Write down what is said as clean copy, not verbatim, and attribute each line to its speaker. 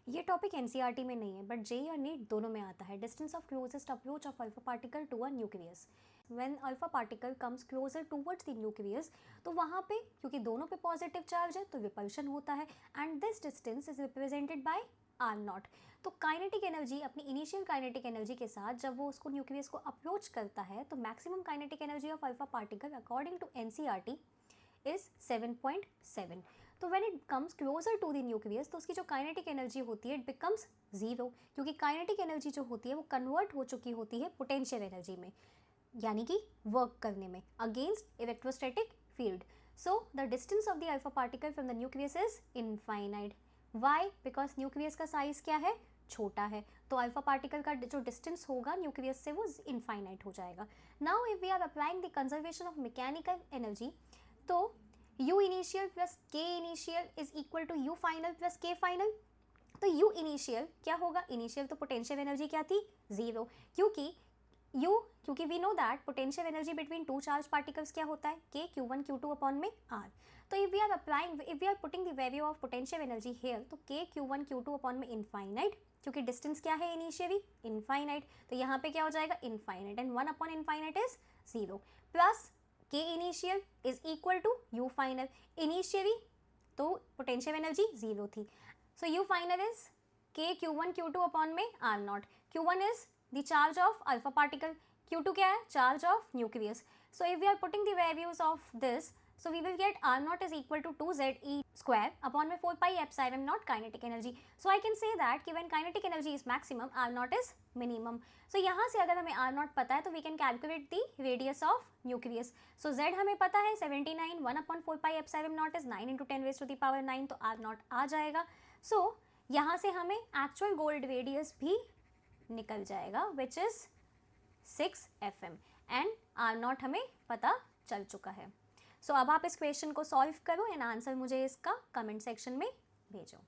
Speaker 1: ये topic NCERT में नहीं है बट जेईई और नीट दोनों में आता है। Distance of closest approach of alpha particle to a nucleus. When alpha particle comes closer towards the nucleus, तो वहाँ पे क्योंकि दोनों पे पॉजिटिव चार्ज है तो रिपल्शन होता है and this distance is represented by R not. तो काइनेटिक एनर्जी अपनी इनिशियल काइनेटिक एनर्जी के साथ जब वो उसको न्यूक्लियस को अप्रोच करता है तो maximum kinetic energy of alpha particle according to NCERT is 7.7। तो when it comes closer to the nucleus तो उसकी जो काइनेटिक एनर्जी होती है इट बिकम्स जीरो, क्योंकि काइनेटिक एनर्जी जो होती है वो कन्वर्ट हो चुकी होती है पोटेंशियल एनर्जी में, यानी कि वर्क करने में against electrostatic field. So the distance of the alpha particle from the nucleus is infinite. Why? Because nucleus का साइज क्या है? छोटा है, तो अल्फा पार्टिकल का जो डिस्टेंस होगा न्यूक्लियस से वो इनफाइनाइट हो जाएगा। Now if we are applying the conservation of mechanical energy, तो U initial plus K initial is equal to U final plus K final. तो U इनिशियल क्या होगा? इनिशियल तो पोटेंशियल एनर्जी क्या थी? जीरो, क्योंकि we know that potential energy between two charge particles क्या होता है? K Q1 Q2 अपॉन में R। तो if we are putting the value of potential energy here, तो K Q1 Q2 अपॉन में इनफाइनाइट, क्योंकि डिस्टेंस क्या है इनिशियली? इनफाइनाइट, तो यहाँ पे क्या हो जाएगा? Infinite, and 1 upon infinite is zero, plus K initial is equal to U final. Initially तो पोटेंशियल एनर्जी जीरो थी, so U final is K Q1 Q2 upon में R not. Q1 is the charge of alpha particle, Q2 क्या है? Charge of nucleus. So if we are putting the values of this, so we will get R naught is equal to 2ZE square upon में 4 pi epsilon naught kinetic energy. So I can say that कि when kinetic energy is maximum, R naught is minimum. So यहाँ से अगर हमें R naught पता है तो we can calculate the radius of nucleus. So Z हमें पता है 79, 1 upon 4 pi epsilon naught is 9 into 10 raised to the power 9, तो R naught आ जाएगा। So यहाँ से हमें actual gold radius भी निकल जाएगा which is 6 FM and R naught हमें पता चल चुका है। सो अब आप इस क्वेश्चन को सॉल्व करो एंड आंसर मुझे इसका कमेंट सेक्शन में भेजो।